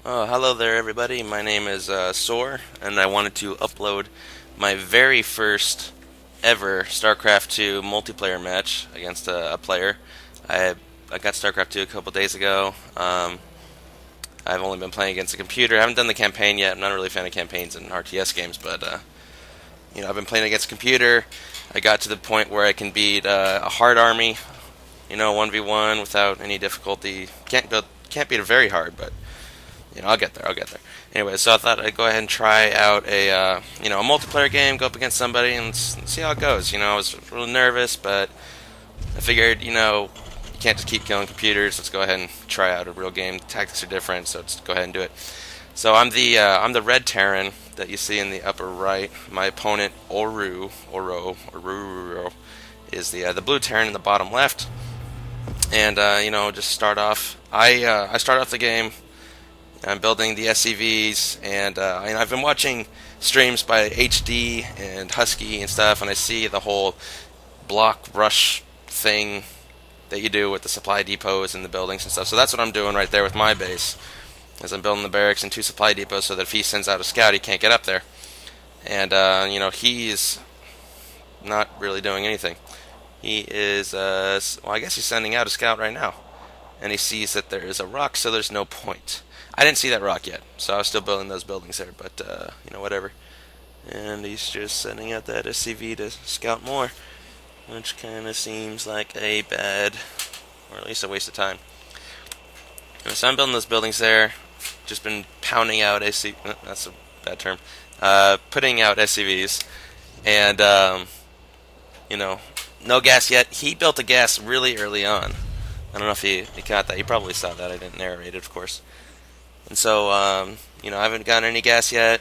Hello there, everybody. My name is Soar, and I wanted to upload my very first ever Starcraft 2 multiplayer match against a player. I I got Starcraft 2 a couple days ago. I've only been playing against a computer. I haven't done the campaign yet. I'm not really a fan of campaigns in RTS games, but I've been playing against a computer. I got to the point where I can beat a hard army, 1v1 without any difficulty. Can't beat it very hard, but I'll get there. I'll get there. Anyway, so I thought I'd go ahead and try out a multiplayer game, go up against somebody, and see how it goes. I was really nervous, but I figured, you can't just keep killing computers. Let's go ahead and try out a real game. The tactics are different, so let's go ahead and do it. So I'm the red Terran that you see in the upper right. My opponent, Oroo, is the blue Terran in the bottom left. And just start off. I start off the game. I'm building the SCVs, and I've been watching streams by HD and Husky and stuff, and I see the whole block rush thing that you do with the supply depots and the buildings and stuff. So that's what I'm doing right there with my base, as I'm building the barracks and two supply depots so that if he sends out a scout, he can't get up there. And he's not really doing anything. He is, I guess he's sending out a scout right now, and he sees that there is a rock, so there's no point. I didn't see that rock yet, so I was still building those buildings there, but, whatever. And he's just sending out that SCV to scout more, which kind of seems like a bad, or at least a waste of time. And so I'm building those buildings there, just been pounding out that's a bad term, putting out SCVs, and, no gas yet. He built a gas really early on. I don't know if he caught that. He probably saw that. I didn't narrate it, of course. And so, I haven't gotten any gas yet.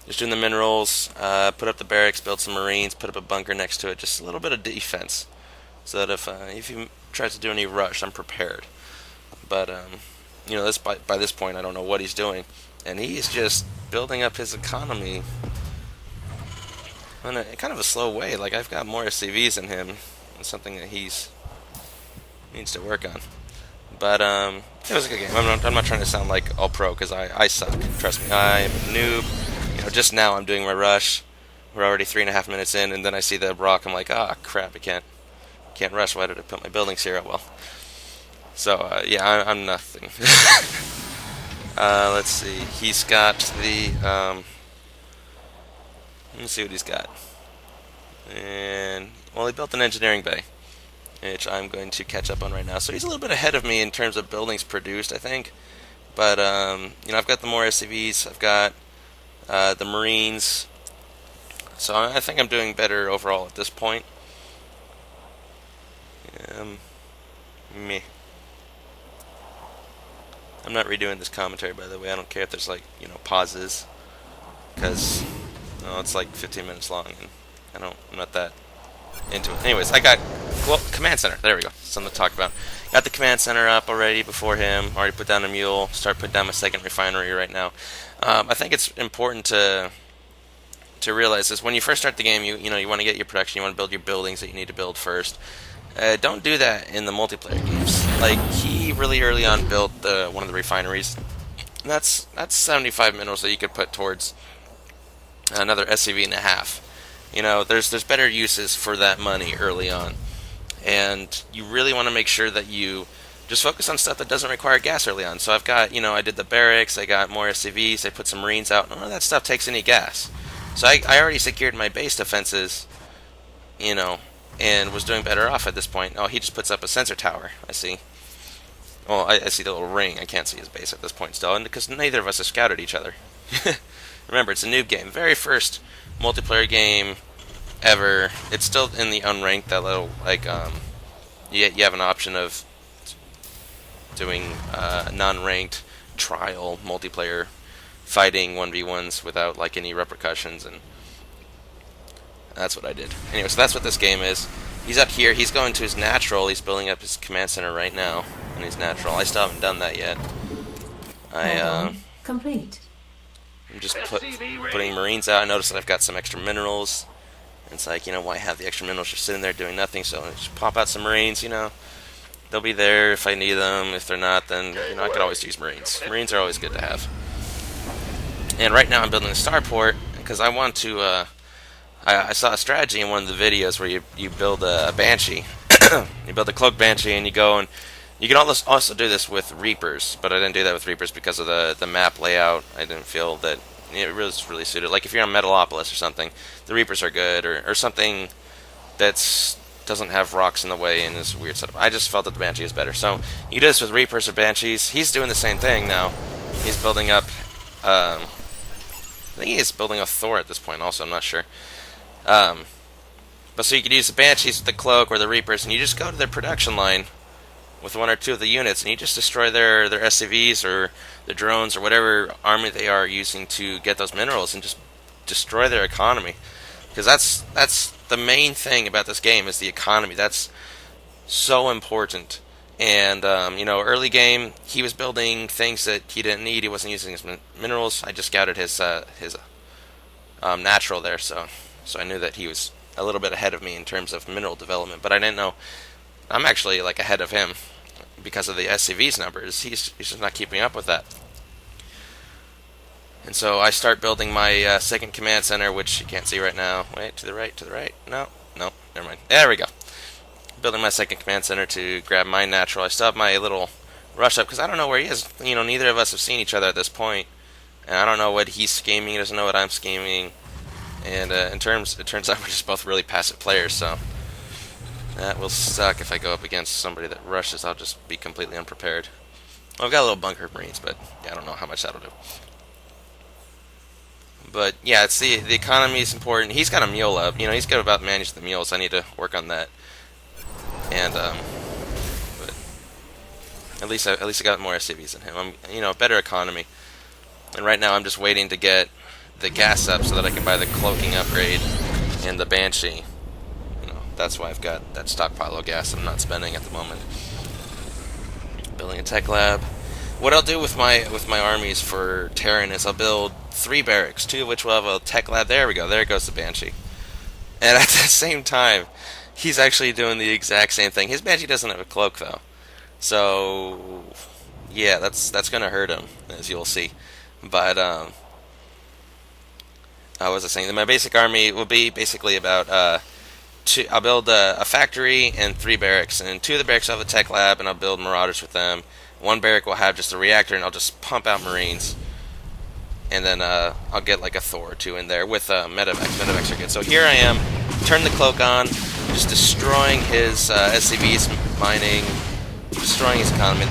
Just doing the minerals, put up the barracks, build some marines, put up a bunker next to it. Just a little bit of defense, so that if he tries to do any rush, I'm prepared. But this by this point, I don't know what he's doing, and he's just building up his economy in a kind of a slow way. Like, I've got more SCVs than him, and something that he's needs to work on. But it was a good game. I'm not trying to sound like all pro, because I suck. Trust me, I'm a noob. Just now I'm doing my rush. We're already 3.5 minutes in, and then I see the rock. I'm like, crap, I can't rush. Why did I put my buildings here? Oh well. So I'm nothing. Let's see. He's got the let's see what he's got. And he built an engineering bay, which I'm going to catch up on right now. So he's a little bit ahead of me in terms of buildings produced, I think. But I've got the more SCVs. I've got the Marines. So I think I'm doing better overall at this point. Me. I'm not redoing this commentary, by the way. I don't care if there's pauses, because it's like 15 minutes long, and I'm not that into it. Anyways, I got command center. There we go. Something to talk about. Got the command center up already before him. Already put down a mule. Start putting down my second refinery right now. I think it's important to realize this when you first start the game. You want to get your production. You want to build your buildings that you need to build first. Don't do that in the multiplayer games. Like, he really early on built one of the refineries. And that's 75 minerals that you could put towards another SCV and a half. There's better uses for that money early on, and you really want to make sure that you just focus on stuff that doesn't require gas early on. So I've got, I did the barracks, I got more SCVs, I put some marines out. None of that stuff takes any gas. So I already secured my base defenses, and was doing better off at this point. Oh, he just puts up a sensor tower. I see. Well, I see the little ring. I can't see his base at this point still, and because neither of us have scouted each other. Remember, it's a noob game. Very first multiplayer game ever. It's still in the unranked. That little you have an option of doing non-ranked trial multiplayer fighting 1v1s without any repercussions, and that's what I did. Anyway, so that's what this game is. He's up here. He's going to his natural. He's building up his command center right now in his natural. I still haven't done that yet. Complete. I'm just putting marines out. I noticed that I've got some extra minerals. It's like, why have the extra minerals just sitting there doing nothing? So I just pop out some marines, they'll be there if I need them. If they're not, then I could always use Marines. Marines are always good to have. And right now I'm building a starport because I want to. I saw a strategy in one of the videos where you build a banshee. You build a cloak banshee and you go and you can also do this with reapers, but I didn't do that with reapers because of the map layout. I didn't feel that it was really suited. Like if you're on Metalopolis or something, the reapers are good, or something that's doesn't have rocks in the way and is a weird setup. I just felt that the banshee is better. So you do this with reapers or banshees. He's doing the same thing now. He's building up. I think he's building a Thor at this point. Also, I'm not sure. But so you could use the banshees with the cloak or the reapers, and you just go to their production line with one or two of the units, and you just destroy their SCVs or their drones or whatever army they are using to get those minerals, and just destroy their economy. Because that's the main thing about this game is the economy. That's so important. And early game he was building things that he didn't need. He wasn't using his minerals. I just scouted his natural there, so I knew that he was a little bit ahead of me in terms of mineral development. But I didn't know I'm actually like ahead of him because of the SCV's numbers. He's just not keeping up with that. And so I start building my second command center, which you can't see right now. Wait, to the right. No, never mind. There we go. Building my second command center to grab my natural. I still have my little rush up because I don't know where he is. Neither of us have seen each other at this point, and I don't know what he's scheming. He doesn't know what I'm scheming. And it turns out we're just both really passive players, so that will suck if I go up against somebody that rushes. I'll just be completely unprepared. Well, I've got a little bunker of Marines, but yeah, I don't know how much that'll do. But yeah, it's the economy is important. He's got a mule up. He's good about managing the mules. I need to work on that. And but at least I got more SCVs than him. I'm better economy. And right now I'm just waiting to get the gas up so that I can buy the cloaking upgrade and the banshee. That's why I've got that stockpile of gas I'm not spending at the moment. Building a tech lab. What I'll do with my armies for Terran is I'll build 3 barracks, 2 of which will have a tech lab. There we go. There goes the banshee. And at the same time, he's actually doing the exact same thing. His banshee doesn't have a cloak though, so yeah, that's gonna hurt him, as you'll see. But I was saying that my basic army will be basically about I'll build a factory and 3 barracks, and 2 of the barracks will have a tech lab, and I'll build marauders with them. 1 barrack will have just a reactor, and I'll just pump out Marines. And then I'll get like a Thor or 2 in there with medevacs. Medevacs are good. So here I am, turn the cloak on, just destroying his SCVs, mining, destroying his economy.